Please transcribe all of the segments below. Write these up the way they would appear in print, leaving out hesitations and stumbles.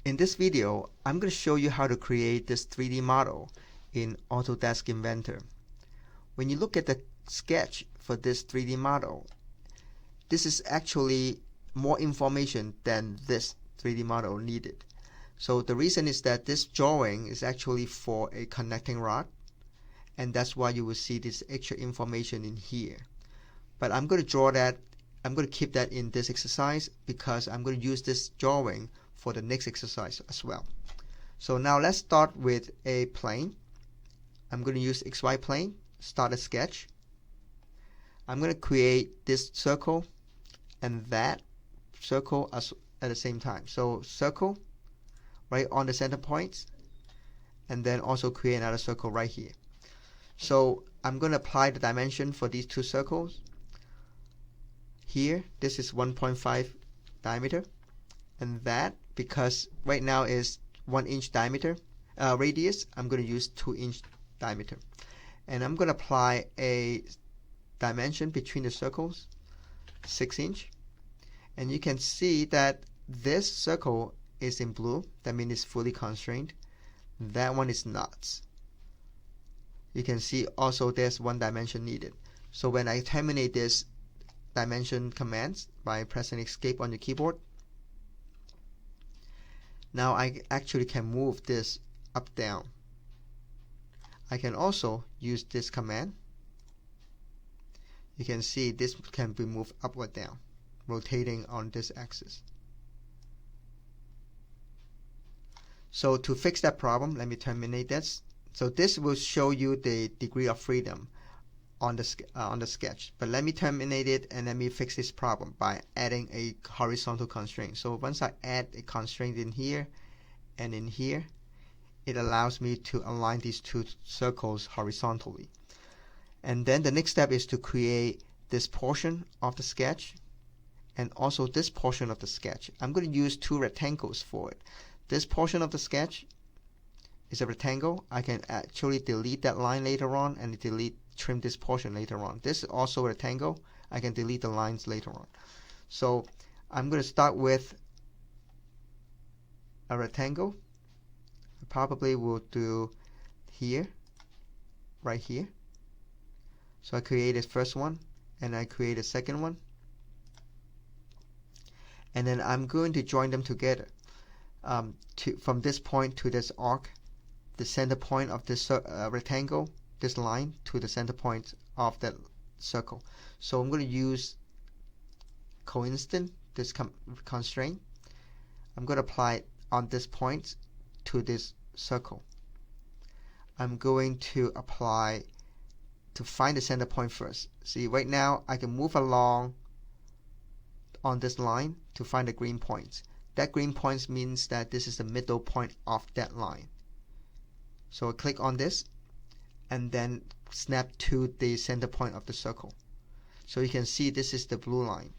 In this video, I'm going to show you how to create this 3D model in Autodesk Inventor. When you look at the sketch for this 3D model, this is actually more information than this 3D model needed. So the reason is that this drawing is actually for a connecting rod, and that's why you will see this extra information in here. But I'm going to keep that in this exercise because I'm going to use this drawing for the next exercise as well. So now let's start with a plane. I'm going to use XY plane, start a sketch. I'm going to create this circle and that circle at the same time. So circle right on the center point, and then also create another circle right here. So I'm going to apply the dimension for these two circles. Here, this is 1.5 diameter, and that, because right now is 1 inch diameter radius, I'm going to use 2 inch diameter. And I'm going to apply a dimension between the circles, 6 inch. And you can see that this circle is in blue, that means it's fully constrained. That one is not. You can see also there's one dimension needed. So when I terminate this dimension commands by pressing escape on your keyboard, now I actually can move this up down. I can also use this command. You can see this can be moved up or down, rotating on this axis. So to fix that problem, let me terminate this. So this will show you the degree of freedom on the sketch. But let me terminate it and let me fix this problem by adding a horizontal constraint. So once I add a constraint in here and in here, it allows me to align these two circles horizontally. And then the next step is to create this portion of the sketch and also this portion of the sketch. I'm going to use two rectangles for it. This portion of the sketch is a rectangle. I can actually delete that line later on and trim this portion later on. This is also a rectangle. I can delete the lines later on. So I'm going to start with a rectangle. I probably will do here, right here. So I create a first one and I create a second one. And then I'm going to join them together from this point to this arc, the center point of this rectangle, this line to the center point of that circle. So I'm going to use coincident, this constraint. I'm going to apply it on this point to this circle. I'm going to apply to find the center point first. See, right now I can move along on this line to find the green points. That green point means that this is the middle point of that line. So I click on this and then snap to the center point of the circle. So you can see this is the blue line.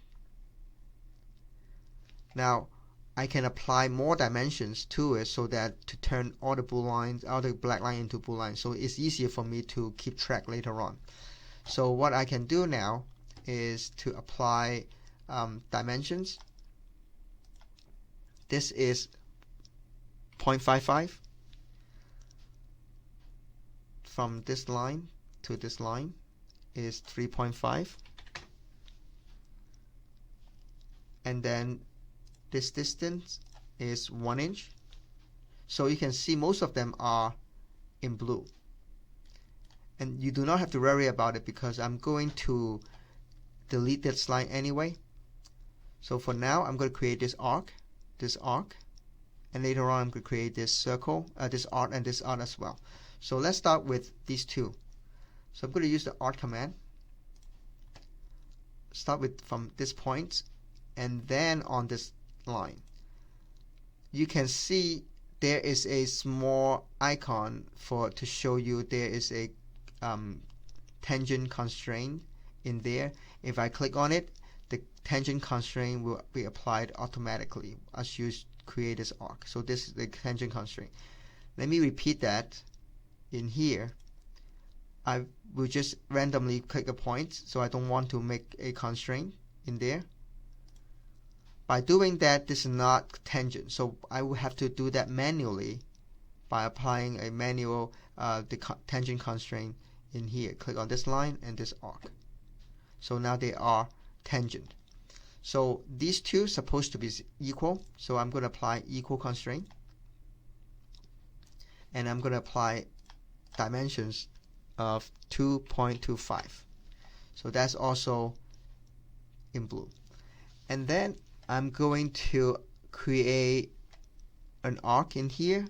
Now I can apply more dimensions to it so that to turn all the blue lines, all the black line into blue lines. So it's easier for me to keep track later on. So what I can do now is to apply dimensions. This is 0.55. From this line to this line is 3.5. And then this distance is 1 inch. So you can see most of them are in blue. And you do not have to worry about it because I'm going to delete this line anyway. So for now, I'm going to create this arc, and later on I'm going to create this circle, this arc, and this arc as well. So let's start with these two. So I'm going to use the arc command. Start with from this point, and then on this line. You can see there is a small icon to show you there is a tangent constraint in there. If I click on it, the tangent constraint will be applied automatically as you create this arc. So this is the tangent constraint. Let me repeat that. In here, I will just randomly click a point, so I don't want to make a constraint in there. By doing that, this is not tangent, so I will have to do that manually by applying a manual tangent constraint in here. Click on this line and this arc. So now they are tangent. So these two supposed to be equal, so I'm going to apply equal constraint, and I'm going to apply dimensions of 2.25. So that's also in blue. And then I'm going to create an arc in here,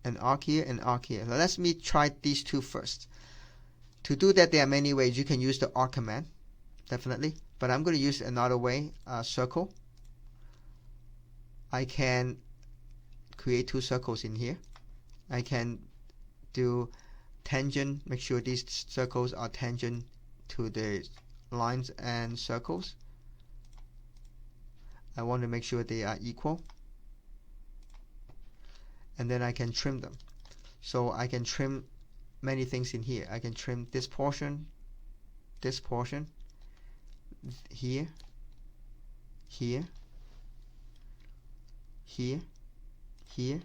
an arc here, an arc here. Now let me try these two first. To do that, there are many ways. You can use the arc command, definitely, but I'm going to use another way, circle. I can create two circles in here. I can do tangent, make sure these circles are tangent to the lines and circles. I want to make sure they are equal, and then I can trim them. So I can trim many things in here. I can trim this portion, here, here, here, here,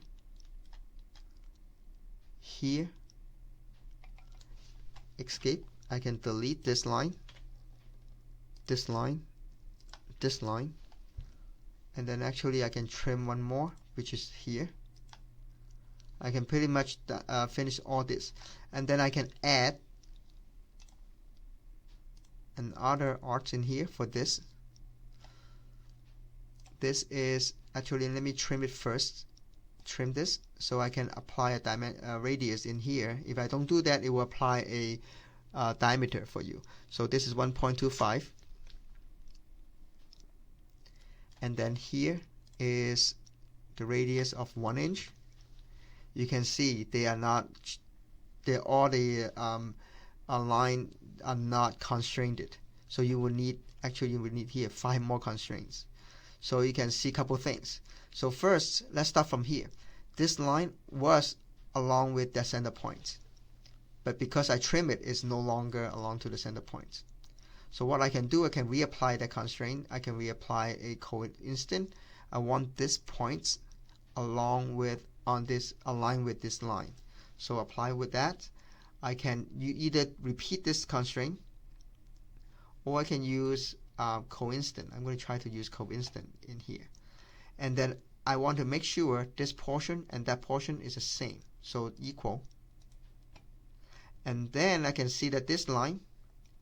here. Escape. I can delete this line, this line, this line, and then actually I can trim one more, which is here. I can pretty much finish all this, and then I can add another arc in here for this. This is actually, let me trim it first. Trim this so I can apply a radius in here. If I don't do that, it will apply a diameter for you. So this is 1.25, and then here is the radius of 1 inch. You can see they are not, all the line are not constrained. So you will need, actually you will need here 5 more constraints. So you can see a couple things. So first, let's start from here. This line was along with the center point, but because I trim it, it's no longer along to the center point. So what I can do, I can reapply that constraint. I can reapply a coincident. I want this point along with align with this line. So apply with that. You either repeat this constraint, or I can use coincident. I'm going to try to use coincident in here, and then I want to make sure this portion and that portion is the same, so equal. And then I can see that this line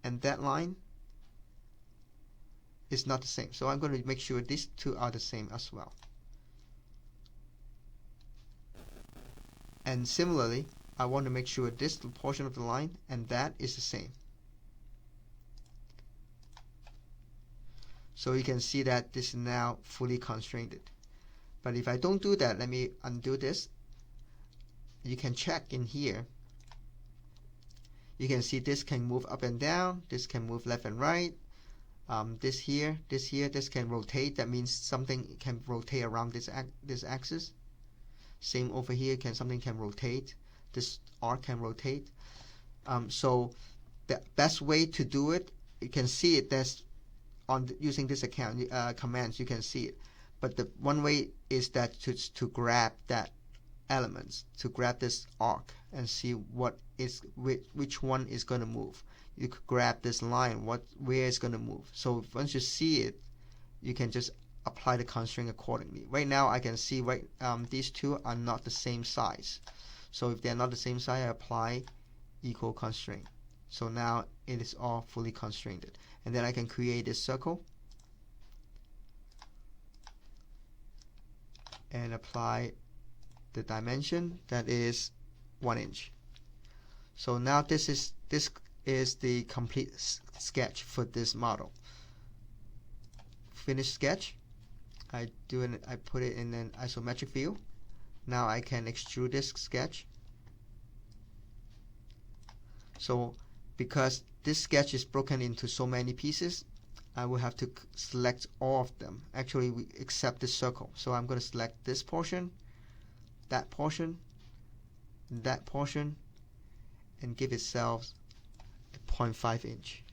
and that line is not the same. So I'm going to make sure these two are the same as well. And similarly, I want to make sure this portion of the line and that is the same. So you can see that this is now fully constrained. But if I don't do that, let me undo this. You can check in here. You can see this can move up and down. This can move left and right. This here, this can rotate. That means something can rotate around this axis. Same over here, something can rotate. This arc can rotate. So the best way to do it, you can see it. That's using this commands. You can see it. But the one way is that to grab that elements, to grab this arc and see which one is going to move. You could grab this line, where it's going to move. So once you see it, you can just apply the constraint accordingly. Right now I can see these two are not the same size. So if they're not the same size, I apply equal constraint. So now it is all fully constrained. And then I can create this circle and apply the dimension that is 1 inch. So now this is the complete sketch for this model. Finish sketch. I put it in an isometric view. Now I can extrude this sketch. So because this sketch is broken into so many pieces, I will have to select all of them. Actually, except this circle. So I'm going to select this portion, that portion, that portion, and give itself a 0.5 inch.